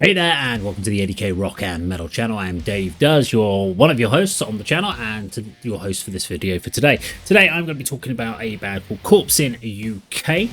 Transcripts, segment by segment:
Hey there, and welcome to the A.D.K Rock and Metal channel. I'm Dave Does, one of your hosts on the channel, and your host for this video for today. Today I'm going to be talking about a band called Corpse in UK,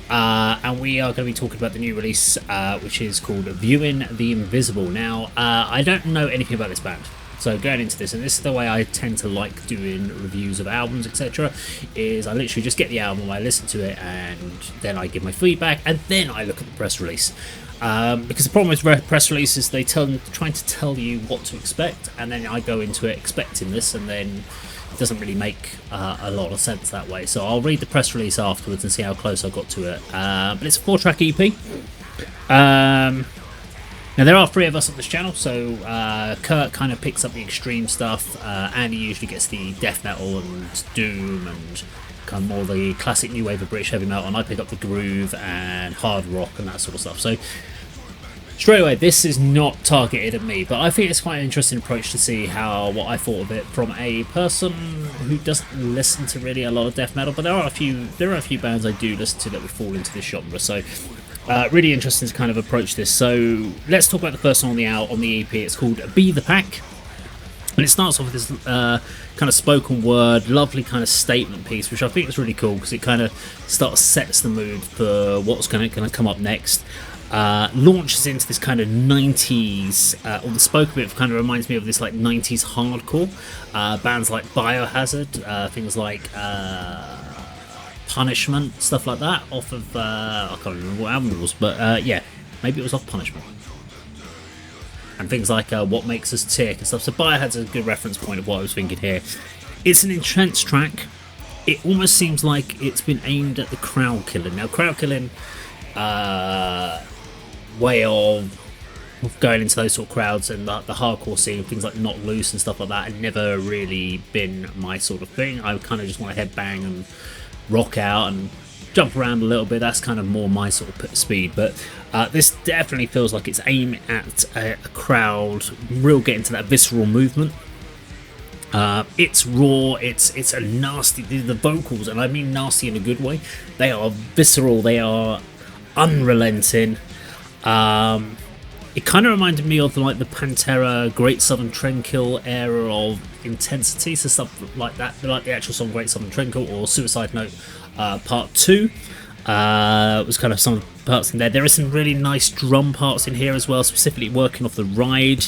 and we are going to be talking about the new release, which is called Viewing the Invisible. Now, I don't know anything about this band, so going into this, and this is the way I tend to like doing reviews of albums, etc., is I literally just get the album, I listen to it, and then I give my feedback, and then I look at the press release. Because the problem with press releases, they trying to tell you what to expect, and then I go into it expecting this, and then it doesn't really make a lot of sense that way. So I'll read the press release afterwards and see how close I got to it. But it's a 4-track EP. Now there are 3 of us on this channel, so Kirk kind of picks up the extreme stuff. Andy usually gets the death metal and doom and kind of more the classic new wave of British heavy metal, and I pick up the groove and hard rock and that sort of stuff. So straight away, this is not targeted at me, but I think it's quite an interesting approach to see what I thought of it from a person who doesn't listen to really a lot of death metal. But there are a few bands I do listen to that would fall into this genre. So really interesting to kind of approach this. So let's talk about the first song on the EP. It's called Be the Pack. And it starts off with this kind of spoken word, lovely kind of statement piece, which I think is really cool because it kind of sets the mood for what's going to come up next. Launches into this kind of 90s, or the spoken bit kind of reminds me of this like 90s hardcore. Bands like Biohazard, things like Punishment, stuff like that, off of, I can't remember what album it was, but yeah, maybe it was off Punishment. And things like What Makes Us Tick and stuff. So Biohazard's a good reference point of what I was thinking here. It's an intense track. It almost seems like it's been aimed at the crowd killing. Now, crowd killing, way of going into those sort of crowds and the hardcore scene, things like Not Loose and stuff like that, have never really been my sort of thing. I kind of just want to headbang and rock out and jump around a little bit. That's kind of more my sort of speed. But this definitely feels like it's aimed at a crowd, real get into that visceral movement. It's raw, it's a nasty, the vocals, and I mean nasty in a good way, they are visceral, they are unrelenting. It kind of reminded me of like the Pantera Great Southern Trendkill era of intensity, so stuff like that, like the actual song Great Southern Trendkill or Suicide Note Part 2. Was kind of some parts in there. There are some really nice drum parts in here as well, specifically working off the ride.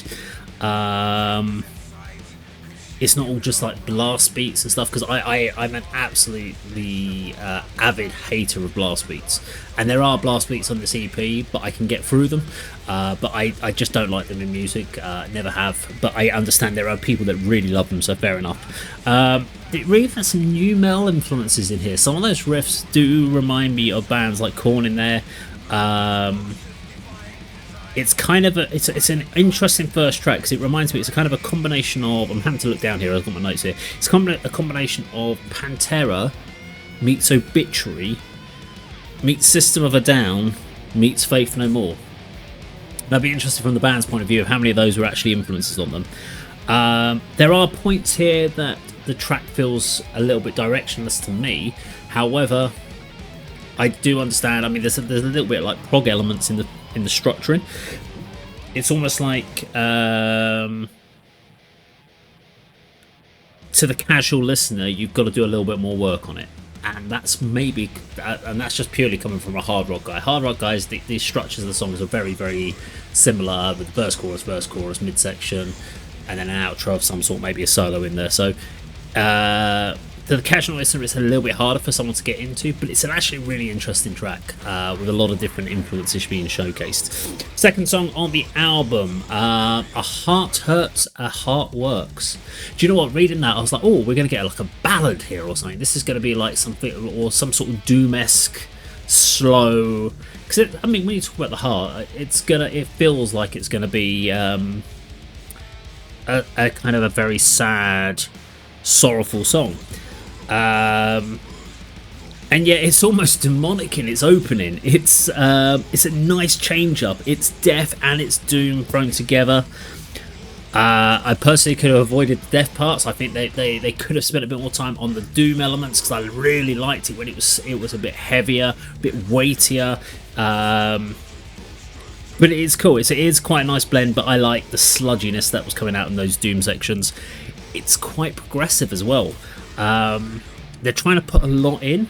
It's not all just like blast beats and stuff, because I'm an absolutely avid hater of blast beats, and there are blast beats on this EP, but I can get through them. But I just don't like them in music, never have. But I understand there are people that really love them, so fair enough. It really has some new metal influences in here. Some of those riffs do remind me of bands like Korn in there. It's kind of it's an interesting first track because it reminds me, it's a kind of a combination of, I'm having to look down here, I've got my notes here, it's a combination of Pantera meets Obituary meets System of a Down meets Faith No More. That'd be interesting from the band's point of view of how many of those were actually influences on them. There are points here that the track feels a little bit directionless to me. However, I do understand. I mean, there's a little bit like prog elements in the structuring. It's almost like to the casual listener, you've got to do a little bit more work on it, and that's just purely coming from a hard rock guy. Hard rock guys, the structures of the songs are very, very similar, with verse, chorus, midsection, and then an outro of some sort, maybe a solo in there. So to the casual listener, it's a little bit harder for someone to get into, but it's an actually really interesting track with a lot of different influences being showcased. Second song on the album, A Heart Hurts, A Heart Works. Do you know what? Reading that, I was like, oh, we're going to get like a ballad here or something. This is going to be like something, or some sort of doom-esque, slow. Because I mean, when you talk about the heart, it feels like it's going to be a kind of a very sad, sorrowful song. And yet it's almost demonic in its opening. It's a nice change up. It's death and it's doom thrown together. I personally could have avoided the death parts. I think they could have spent a bit more time on the doom elements, because I really liked it when it was a bit heavier, a bit weightier. But it is cool. It is quite a nice blend, but I like the sludginess that was coming out in those Doom sections. It's quite progressive as well. They're trying to put a lot in.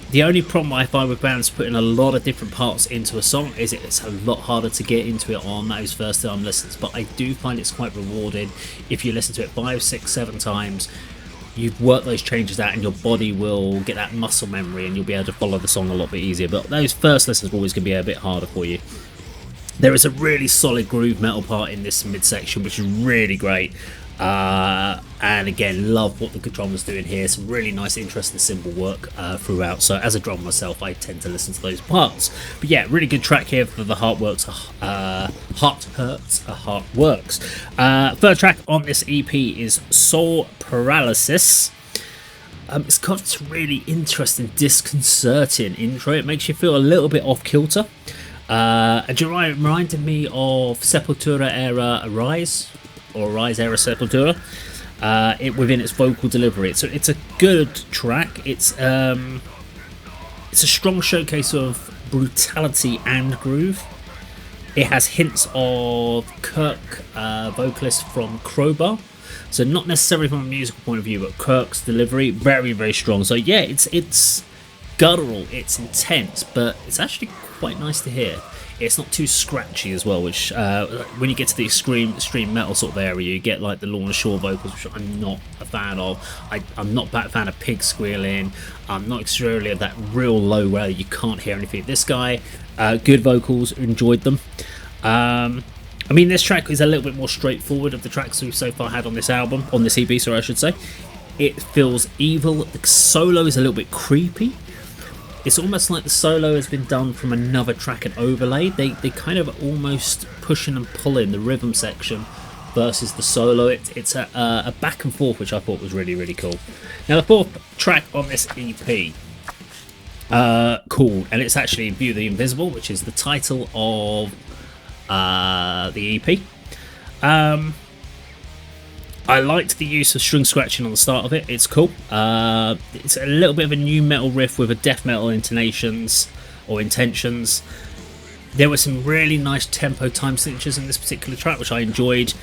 The only problem I find with bands putting a lot of different parts into a song is it's a lot harder to get into it on those first time listens, but I do find it's quite rewarding. If you listen to it 5, 6, 7 times, you've worked those changes out and your body will get that muscle memory and you'll be able to follow the song a lot bit easier, but those first listens are always going to be a bit harder for you. There is a really solid groove metal part in this midsection, which is really great. And again, love what the drummer's doing here. Some really nice, interesting cymbal work throughout. So as a drummer myself, I tend to listen to those parts. But yeah, really good track here for the Heart Works. Heart Hurts, a Heart Works. Third track on this EP is Soul Paralysis. It's got this really interesting, disconcerting intro. It makes you feel a little bit off kilter. And it reminded me of Sepultura era Arise, or Rise era Sepultura, within its vocal delivery. It's a good track. It's a strong showcase of brutality and groove. It has hints of Kirk, vocalist from Crowbar. So not necessarily from a musical point of view, but Kirk's delivery, very, very strong. So yeah, it's guttural, it's intense, but it's actually quite nice to hear. It's not too scratchy as well, which when you get to the extreme metal sort of area, you get like the Lorna Shore vocals, which I'm not a fan of. I'm not a fan of pig squealing. I'm not extremely of that real low where you can't hear anything. This guy, good vocals, enjoyed them. I mean, this track is a little bit more straightforward of the tracks we've so far had on this album, on this EP, sorry, I should say. It feels evil. The solo is a little bit creepy. It's almost like the solo has been done from another track and overlaid. They kind of almost pushing and pulling the rhythm section versus the solo. It's a back and forth, which I thought was really, really cool. Now, the fourth track on this EP, called, and it's actually View the Invisible, which is the title of the EP. I liked the use of string scratching on the start of it. It's cool. It's a little bit of a new metal riff with a death metal intonations or intentions. There were some really nice tempo time signatures in this particular track, which I enjoyed.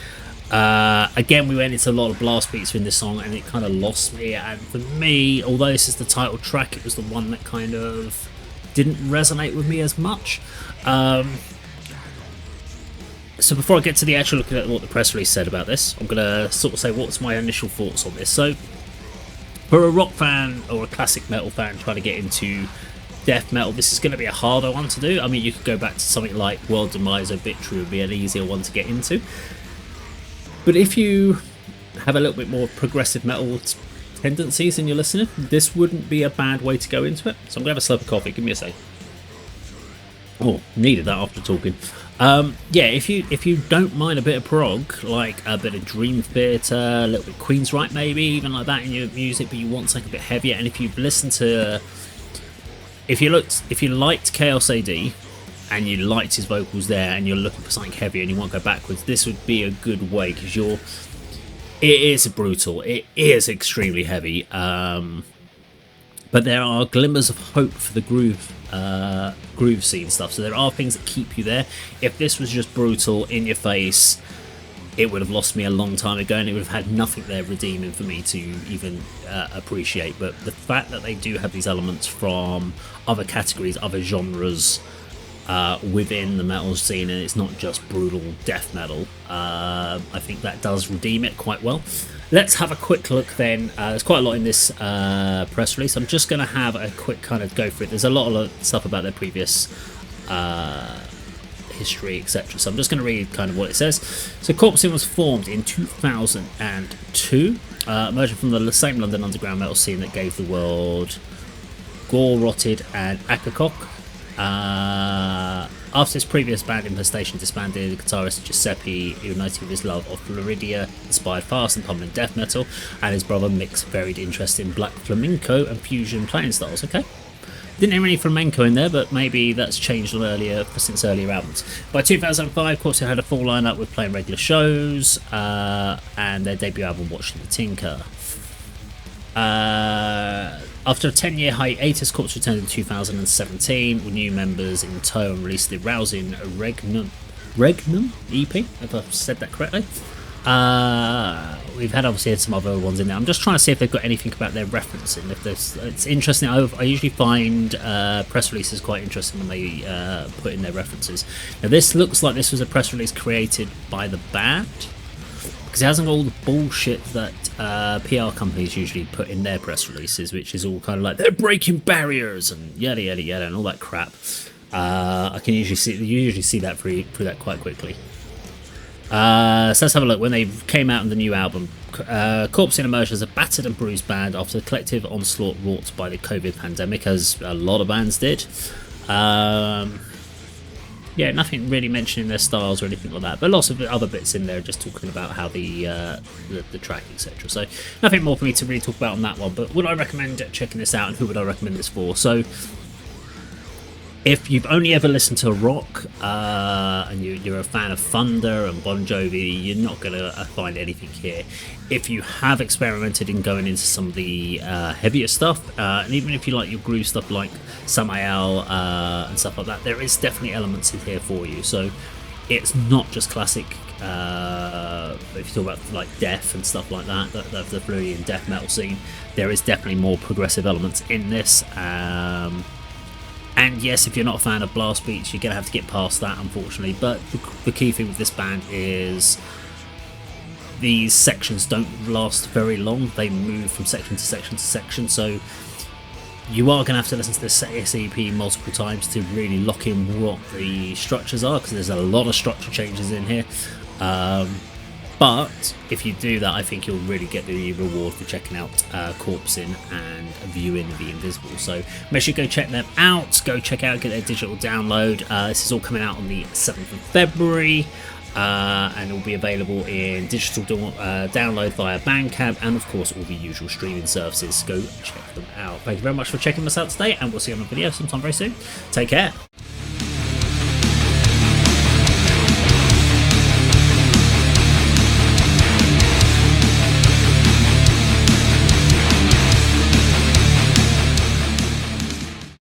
Again, we went into a lot of blast beats in this song, and it kind of lost me. And for me, although this is the title track, it was the one that kind of didn't resonate with me as much. So before I get to the actual look at what the press release said about this, I'm going to sort of say what's my initial thoughts on this. So for a rock fan or a classic metal fan trying to get into death metal, this is going to be a harder one to do. I mean, you could go back to something like World Demise or Victory would be an easier one to get into. But if you have a little bit more progressive metal tendencies in your listening, this wouldn't be a bad way to go into it. So I'm going to have a slurp of coffee. Give me a sec. Oh, needed that after talking. Yeah, if you don't mind a bit of prog, like a bit of Dream Theater, a little bit Queensryche maybe, even like that in your music, but you want something a bit heavier, and if you've listened to, if you liked Chaos AD and you liked his vocals there, and you're looking for something heavier and you want to go backwards, this would be a good way, because it is brutal, it is extremely heavy, but there are glimmers of hope for the groove scene stuff. So there are things that keep you there. If this was just brutal, in your face, it would have lost me a long time ago, and it would have had nothing there redeeming for me to even appreciate. But the fact that they do have these elements from other categories, other genres within the metal scene, and it's not just brutal death metal, I think that does redeem it quite well. Let's have a quick look then. There's quite a lot in this press release. I'm just going to have a quick kind of go through it. There's a lot of stuff about their previous history, etc. So I'm just going to read kind of what it says. So Corpse was formed in 2002, emerging from the same London underground metal scene that gave the world Gore, Rotted and Akakok. After his previous band Infestation disbanded, guitarist Giuseppe, united with his love of Floridia, inspired fast and pummeling death metal, and his brother Mick's varied interest in black flamenco and fusion playing styles. Okay, didn't hear any flamenco in there, but maybe that's changed since earlier albums. By 2005, of course, they had a full lineup with playing regular shows, and their debut album, Watching the Tinker. After a 10-year hiatus, Corpse returned in 2017 with new members in tow and released the rousing Regnum EP, if I've said that correctly. We've obviously had some other ones in there. I'm just trying to see if they've got anything about their referencing. If there's, it's interesting. I usually find press releases quite interesting when they put in their references. Now this looks like this was a press release created by the band, because it hasn't got all the bullshit that PR companies usually put in their press releases, which is all kind of like they're breaking barriers and yada yada yada and all that crap. I can usually see that through that quite quickly. So let's have a look. When they came out in the new album, Corpse emerged as a battered and bruised band after the collective onslaught wrought by the COVID pandemic, as a lot of bands did. Yeah, nothing really mentioning their styles or anything like that, but lots of other bits in there just talking about how the track, etc. So nothing more for me to really talk about on that one, but would I recommend checking this out, and who would I recommend this for? So if you've only ever listened to rock and you're a fan of Thunder and Bon Jovi, you're not going to find anything here. If you have experimented in going into some of the heavier stuff, and even if you like your groove stuff like Samael and stuff like that, there is definitely elements in here for you. So it's not just classic, if you talk about like death and stuff like that, the Floridian death metal scene, there is definitely more progressive elements in this. And yes, if you're not a fan of blast beats, you're going to have to get past that, unfortunately. But the key thing with this band is these sections don't last very long. They move from section to section to section. So you are going to have to listen to this EP multiple times to really lock in what the structures are, because there's a lot of structure changes in here. But if you do that, I think you'll really get the reward for checking out Corpsing and viewing The Invisible. So make sure you go check them out. Go check out, get their digital download. This is all coming out on the 7th of February. And it will be available in digital download via Bandcamp and, of course, all the usual streaming services. Go check them out. Thank you very much for checking us out today, and we'll see you on the video sometime very soon. Take care.